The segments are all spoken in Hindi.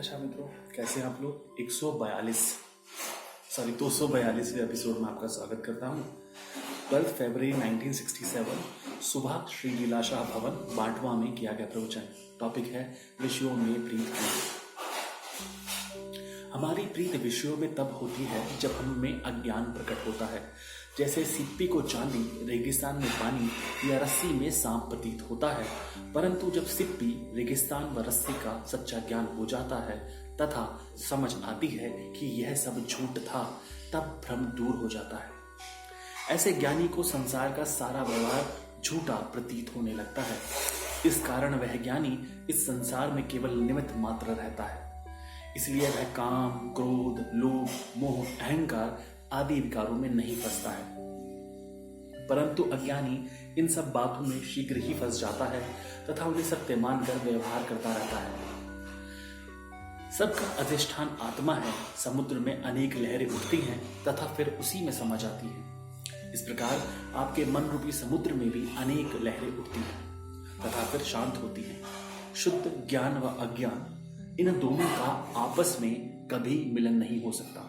लीलाशाह मित्रों, कैसे हैं आप लोग। 242वें एपिसोड में आपका स्वागत करता हूं। 12 फरवरी 1967 सुबह श्री लीलाशाह भवन बांटवा में किया गया प्रवचन। टॉपिक है विषयों में प्रीत होना। हमारी प्रीत विषयों में तब होती है जब हम में अज्ञान प्रकट होता है। जैसे सिप्पी को चांदी, रेगिस्तान में पानी या रस्सी में सांप प्रतीत होता है, परंतु जब सिप्पी, रेगिस्तान व रस्सी का सच्चा ज्ञान हो जाता है तथा समझ आती है कि यह सब झूठ था, तब भ्रम दूर हो जाता है। ऐसे ज्ञानी को संसार का सारा व्यवहार झूठा प्रतीत होने लगता है। इस कारण वह ज्ञानी इस संसार में केवल निमित्त मात्र रहता है। इसलिए वह काम, क्रोध, लोभ, मोह, अहंकार आदि विकारों में नहीं फंसता है, परंतु अज्ञानी इन सब बातों में शीघ्र ही फंस जाता है तथा उन्हें सत्य मानकर व्यवहार करता रहता है। सबका अधिष्ठान आत्मा है। समुद्र में अनेक लहरें उठती हैं तथा फिर उसी में समा जाती हैं। इस प्रकार आपके मन रूपी समुद्र में भी अनेक लहरें उठती हैं तथा फिर शांत होती हैं। शुद्ध ज्ञान व अज्ञान, इन दोनों का आपस में कभी मिलन नहीं हो सकता।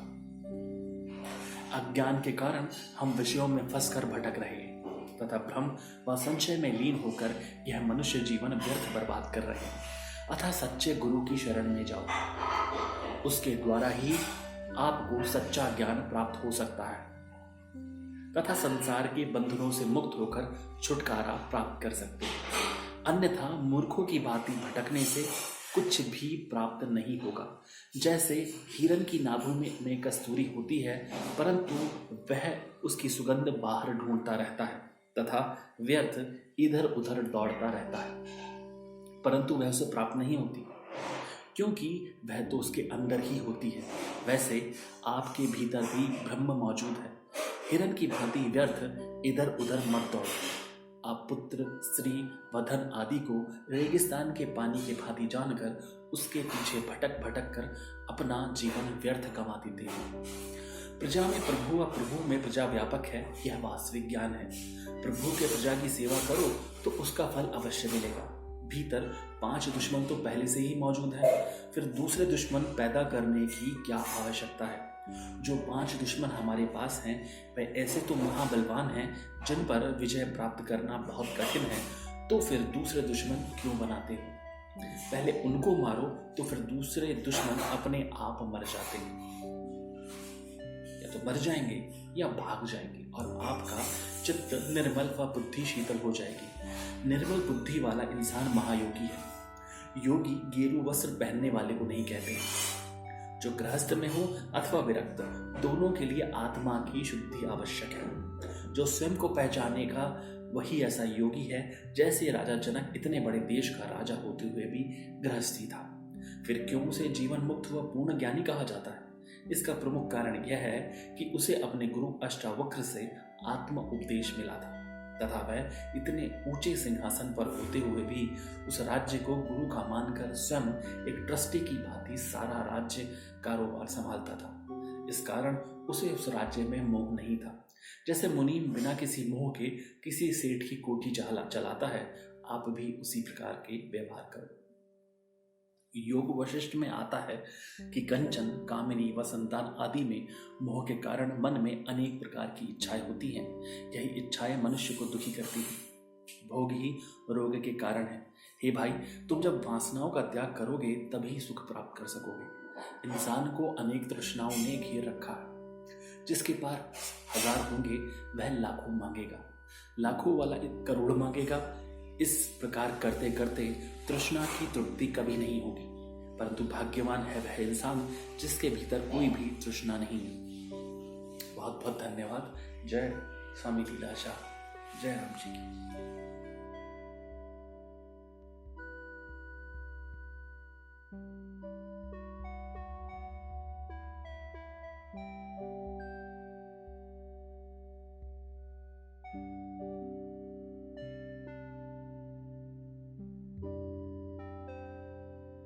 अज्ञान के कारण हम विषयों में फंसकर भटक रहे हैं तथा भ्रम व संशय में लीन होकर यह मनुष्य जीवन व्यर्थ बर्बाद कर रहे हैं। अतः सच्चे गुरु की शरण में जाओ, उसके द्वारा ही आपको सच्चा ज्ञान प्राप्त हो सकता है तथा संसार के बंधनों से मुक्त होकर छुटकारा प्राप्त कर सकते हैं। अन्यथा मूर्खों की भांति भटकने से कुछ भी प्राप्त नहीं होगा। जैसे हिरन की नाभि में कस्तूरी होती है, परंतु वह उसकी सुगंध बाहर ढूंढता रहता है तथा व्यर्थ इधर उधर दौड़ता रहता है, परंतु वह उसे प्राप्त नहीं होती, क्योंकि वह तो उसके अंदर ही होती है। वैसे आपके भीतर भी ब्रह्म मौजूद है। हिरन की भांति व्यर्थ इधर उधर मत दौड़ो। आप पुत्र, स्त्री व धन आदि को रेगिस्तान के पानी के भांति जानकर उसके पीछे भटक भटक कर अपना जीवन व्यर्थ गंवा देते हैं। प्रजा में प्रभु व प्रभु में प्रजा व्यापक है, यह वास्तविक ज्ञान है। प्रभु के प्रजा की सेवा करो तो उसका फल अवश्य मिलेगा। भीतर 5 दुश्मन तो पहले से ही मौजूद है, फिर दूसरे दुश्मन पैदा करने की क्या आवश्यकता है। जो 5 दुश्मन हमारे पास हैं वे ऐसे तो महाबलवान हैं जिन पर विजय प्राप्त करना बहुत कठिन है, तो फिर दूसरे दुश्मन क्यों बनाते हो। पहले उनको मारो तो फिर दूसरे दुश्मन अपने आप मर जाते हैं, या तो मर जाएंगे या भाग जाएंगे और आपका चित्त निर्मल व बुद्धि शीतल हो जाएगी। निर्मल बुद्धि वाला इंसान महायोगी है। योगी गेरू वस्त्र पहनने वाले को नहीं कहते। जो गृहस्थ में हो अथवा विरक्त, दोनों के लिए आत्मा की शुद्धि आवश्यक है। जो स्वयं को पहचानेगा वही ऐसा योगी है जैसे राजा जनक इतने बड़े देश का राजा होते हुए भी गृहस्थी था। फिर क्यों उसे जीवन मुक्त व पूर्ण ज्ञानी कहा जाता है। इसका प्रमुख कारण यह है कि उसे अपने गुरु अष्टावक्र से आत्म उपदेश मिला था तथा वह इतने ऊंचे सिंहासन पर होते हुए भी उस राज्य को गुरु का मानकर स्वयं एक ट्रस्टी की भांति सारा राज्य कारोबार संभालता था। इस कारण उसे उस राज्य में मोह नहीं था। जैसे मुनि बिना किसी मोह के किसी सेठ की कोठी चलाता है, आप भी उसी प्रकार के व्यवहार करो। योग वशिष्ठ में आता है कि कंचन, कामिनी व संतान आदि में मोह के कारण मन में अनेक प्रकार की इच्छाएं होती हैं। यही इच्छाएं मनुष्य को दुखी करती हैं। भोग ही रोग के कारण है। हे भाई, तुम जब वासनाओं का त्याग करोगे तभी सुख प्राप्त कर सकोगे। इंसान को अनेक तृष्णाओं ने घेर रखा है। जिसके पास 1000 होंगे वह लाखों मांगेगा, लाखों वाला 1 करोड़ मांगेगा। इस प्रकार करते करते तृष्णा की तृप्ति कभी नहीं होगी, परंतु भाग्यवान है वह इंसान जिसके भीतर कोई भी तृष्णा नहीं है। बहुत बहुत धन्यवाद। जय स्वामी लीलाशाह। जय राम जी की।